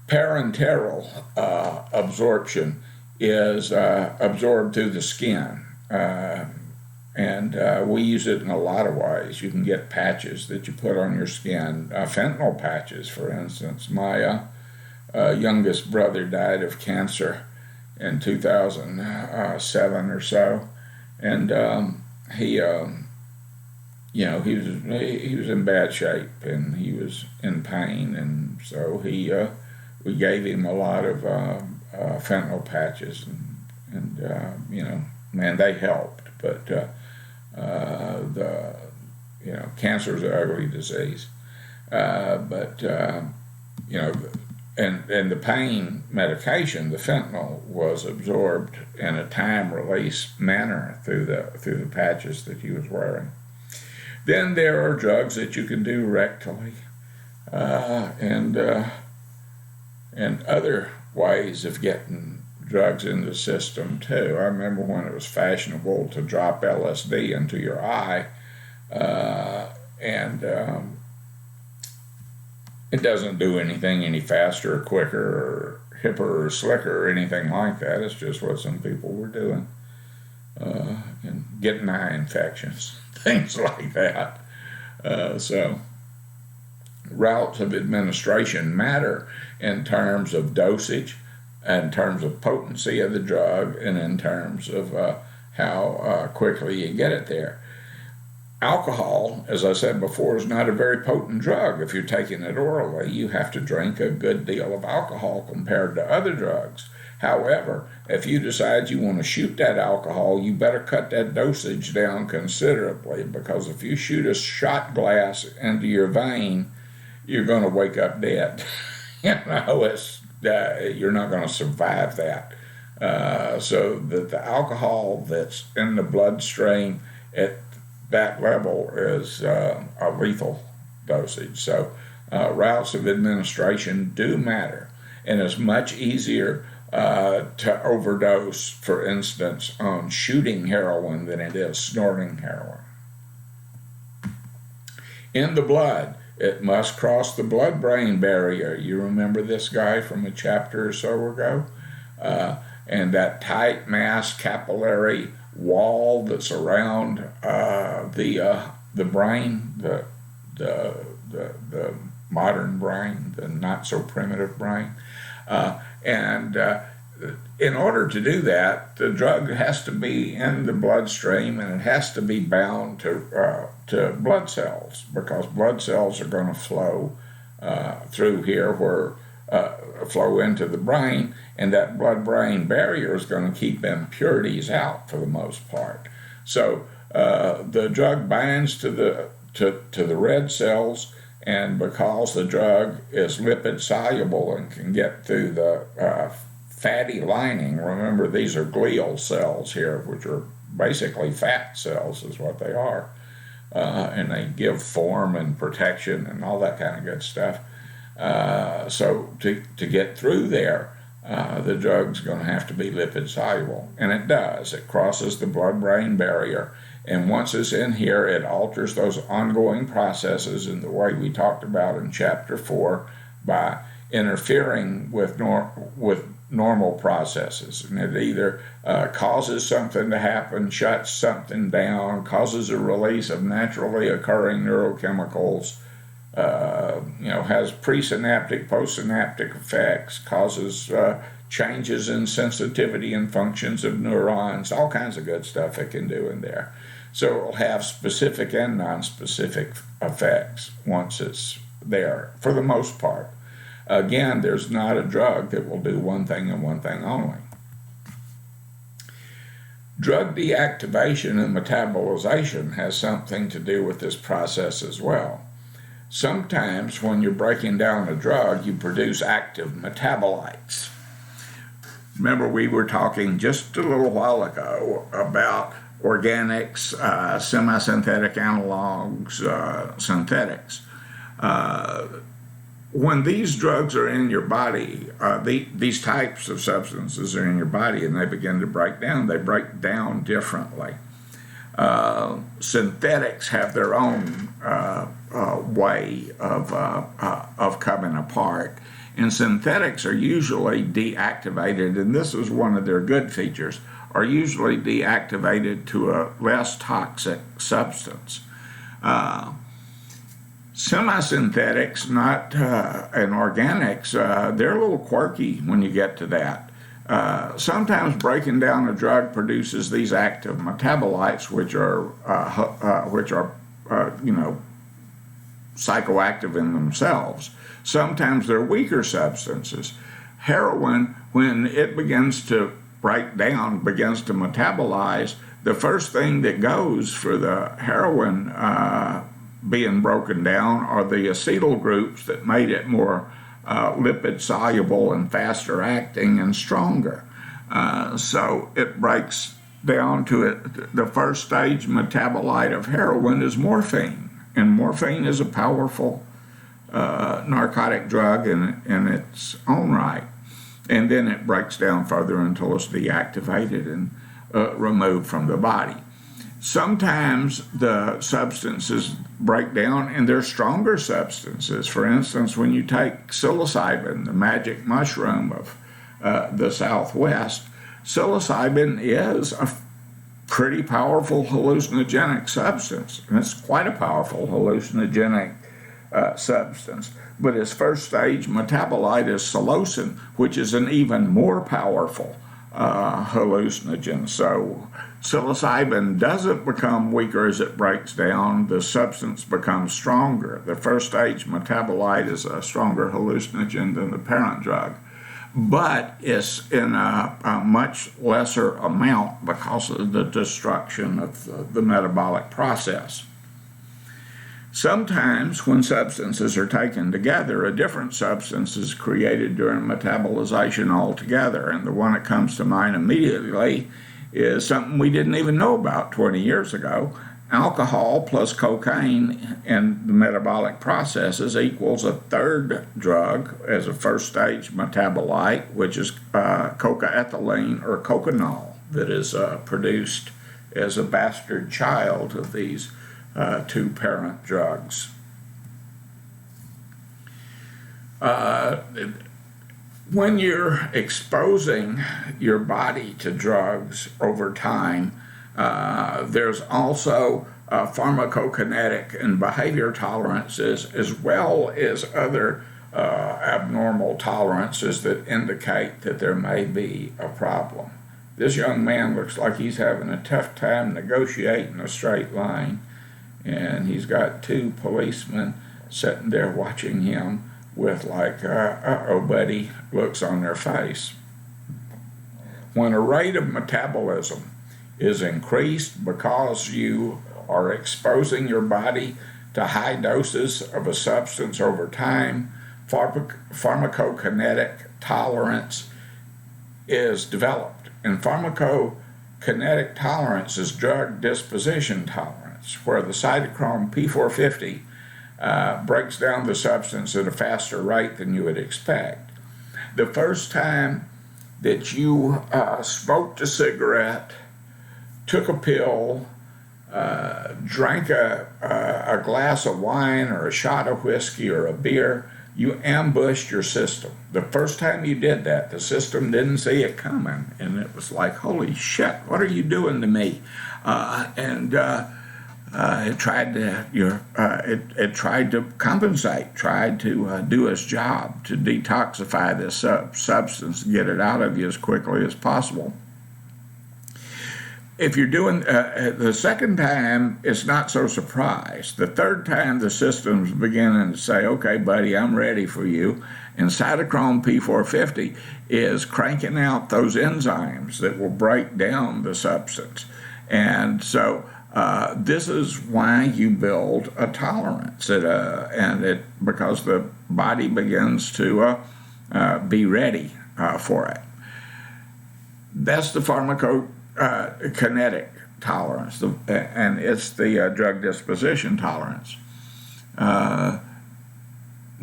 Parenteral absorption is absorbed through the skin, and we use it in a lot of ways. You can get patches that you put on your skin, fentanyl patches, for instance. My youngest brother died of cancer in 2007 or so, and he was in bad shape, and he was in pain, and so we gave him a lot of fentanyl patches, and man, they helped, but cancer is an ugly disease, and the pain medication, the fentanyl, was absorbed in a time-release manner through the patches that he was wearing. Then there are drugs that you can do rectally, and other ways of getting drugs in the system too. I remember when it was fashionable to drop LSD into your eye, and it doesn't do anything any faster or quicker or hipper or slicker or anything like that. It's just what some people were doing, and getting eye infections, things like that. So routes of administration matter in terms of dosage, in terms of potency of the drug, and in terms of how quickly you get it there. Alcohol, as I said before, is not a very potent drug. If you're taking it orally, you have to drink a good deal of alcohol compared to other drugs. However, if you decide you want to shoot that alcohol, you better cut that dosage down considerably, because if you shoot a shot glass into your vein, you're going to wake up dead. You're not going to survive that. So the alcohol that's in the bloodstream at that level is a lethal dosage. So routes of administration do matter, and it's much easier to overdose, for instance, on shooting heroin than it is snorting heroin. In the blood, it must cross the blood-brain barrier. You remember this guy from a chapter or so ago? And that tight mass capillary wall that's around the brain, the modern brain, the not so primitive brain, and in order to do that, the drug has to be in the bloodstream, and it has to be bound to blood cells, because blood cells are going to flow through here, flow into the brain, and that blood-brain barrier is going to keep impurities out for the most part. So the drug binds to the red cells, And because the drug is lipid soluble and can get through the fatty lining, remember these are glial cells here, which are basically fat cells is what they are. And they give form and protection and all that kind of good stuff. So to get through there, the drug's going to have to be lipid soluble. And it does. It crosses the blood-brain barrier. And once it's in here, it alters those ongoing processes in the way we talked about in Chapter 4 by interfering with normal processes. And it either causes something to happen, shuts something down, causes a release of naturally occurring neurochemicals, has presynaptic, postsynaptic effects, causes changes in sensitivity and functions of neurons, all kinds of good stuff it can do in there. So it will have specific and non-specific effects once it's there, for the most part. Again, there's not a drug that will do one thing and one thing only. Drug deactivation and metabolization has something to do with this process as well. Sometimes when you're breaking down a drug, you produce active metabolites. Remember, we were talking just a little while ago about organics, semi-synthetic analogs, synthetics. When these drugs are in your body, these types of substances are in your body and they begin to break down, they break down differently. Synthetics have their own way of coming apart. And synthetics are usually deactivated, and this is one of their good features, are usually deactivated to a less toxic substance. Semi-synthetics, and organics, they're a little quirky when you get to that. Sometimes breaking down a drug produces these active metabolites, which are psychoactive in themselves. Sometimes they're weaker substances. Heroin, when it begins to break down, begins to metabolize, the first thing that goes for the heroin being broken down are the acetyl groups that made it more lipid soluble and faster acting and stronger. So it breaks down to it. The first stage metabolite of heroin is morphine, and morphine is a powerful narcotic drug in its own right. And then it breaks down further until it's deactivated and removed from the body. Sometimes the substances break down and they're stronger substances. For instance, when you take psilocybin, the magic mushroom of the Southwest, psilocybin is a pretty powerful hallucinogenic substance. And it's quite a powerful hallucinogenic substance. But its first stage metabolite is psilocin, which is an even more powerful hallucinogen. So psilocybin doesn't become weaker as it breaks down. The substance becomes stronger. The first stage metabolite is a stronger hallucinogen than the parent drug, but it's in a much lesser amount because of the destruction of the metabolic process. Sometimes when substances are taken together, a different substance is created during metabolization altogether. And the one that comes to mind immediately is something we didn't even know about 20 years ago. Alcohol plus cocaine in the metabolic processes equals a third drug as a first stage metabolite, which is cocaethylene or coconol, that is produced as a bastard child of these two parent drugs. When you're exposing your body to drugs over time, there's also pharmacokinetic and behavior tolerances, as well as other abnormal tolerances that indicate that there may be a problem. This young man looks like he's having a tough time negotiating a straight line, and he's got two policemen sitting there watching him with like, uh-oh, buddy, looks on their face. When a rate of metabolism is increased because you are exposing your body to high doses of a substance over time, pharmacokinetic tolerance is developed. And pharmacokinetic tolerance is drug disposition tolerance, where the cytochrome P450 breaks down the substance at a faster rate than you would expect. The first time that you smoked a cigarette, took a pill, drank a glass of wine or a shot of whiskey or a beer, you ambushed your system. The first time you did that, the system didn't see it coming, and it was like, holy shit, what are you doing to me? It tried to compensate, tried to do its job to detoxify this substance, get it out of you as quickly as possible. If you're doing the second time, it's not so surprised. The third time, the system's beginning to say, okay, buddy, I'm ready for you. And cytochrome P450 is cranking out those enzymes that will break down the substance. And so this is why you build a tolerance, because the body begins to be ready for it. That's the pharmacokinetic tolerance, and it's the drug disposition tolerance.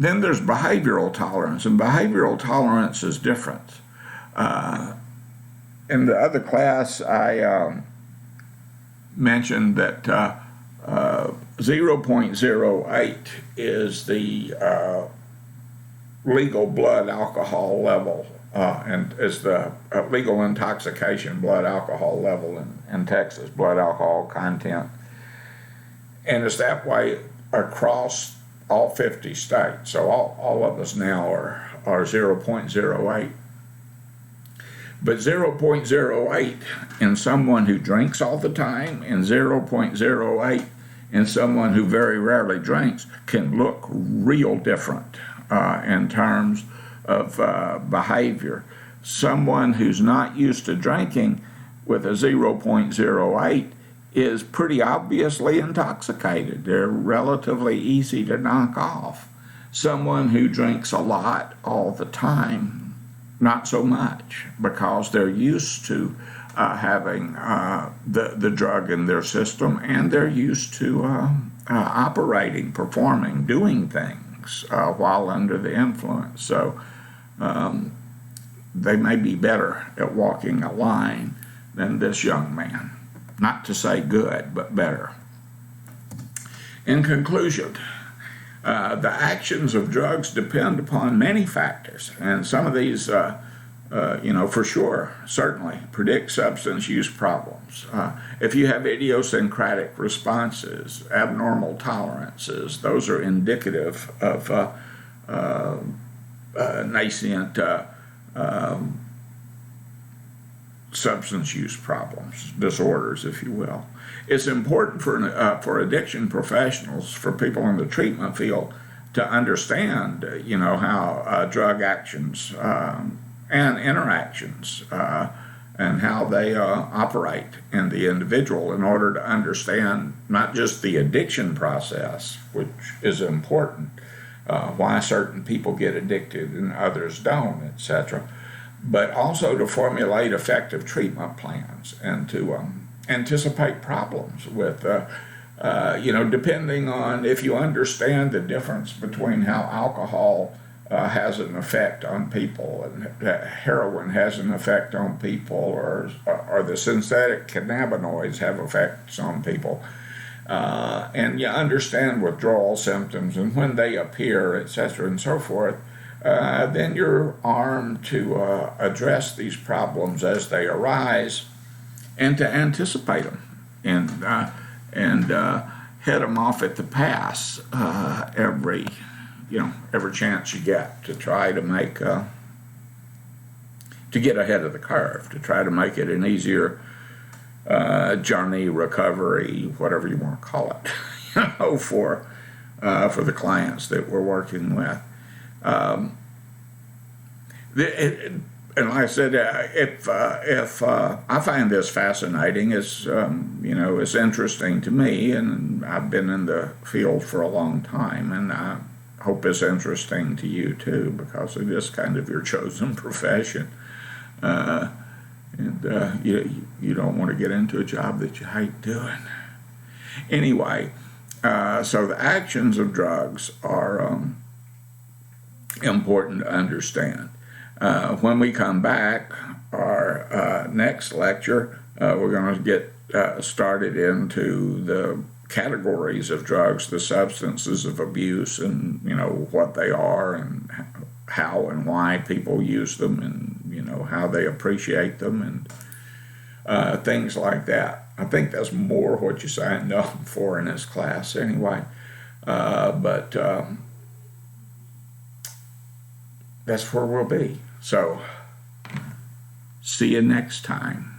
Then there's behavioral tolerance, and behavioral tolerance is different. In the other class, I mentioned that 0.08 is the legal blood alcohol level, and is the legal intoxication blood alcohol level in Texas, blood alcohol content. And it's that way across all 50 states. So all of us now are 0.08. But 0.08 in someone who drinks all the time and 0.08 in someone who very rarely drinks can look real different in terms of behavior. Someone who's not used to drinking with a 0.08 is pretty obviously intoxicated. They're relatively easy to knock off. Someone who drinks a lot all the time, not so much, because they're used to having the drug in their system, and they're used to operating, performing, doing things while under the influence. So they may be better at walking a line than this young man. Not to say good, but better. In conclusion, the actions of drugs depend upon many factors, and some of these, for sure, certainly predict substance use problems. If you have idiosyncratic responses, abnormal tolerances, those are indicative of nascent substance use problems, disorders, if you will. It's important for addiction professionals, for people in the treatment field, to understand, how drug actions and interactions and how they operate in the individual, in order to understand not just the addiction process, which is important, why certain people get addicted and others don't, etc., but also to formulate effective treatment plans and to anticipate problems with, depending on if you understand the difference between how alcohol has an effect on people and heroin has an effect on people, or the synthetic cannabinoids have effects on people. And you understand withdrawal symptoms and when they appear, etc., and so forth, then you're armed to address these problems as they arise and to anticipate them and head them off at the pass every chance you get, to try to make to get ahead of the curve, to try to make it an easier journey, recovery, whatever you want to call it, for the clients that we're working with. and like I said, if I find this fascinating, it's it's interesting to me, and I've been in the field for a long time, and I hope it's interesting to you too, because it is kind of your chosen profession, and you don't want to get into a job that you hate doing. Anyway, so the actions of drugs are important to understand. When we come back, our next lecture, we're going to get started into the categories of drugs, the substances of abuse, and what they are, and how and why people use them, and how they appreciate them, and things like that. I think that's more what you signed up for in this class, anyway. But that's where we'll be. So, see you next time.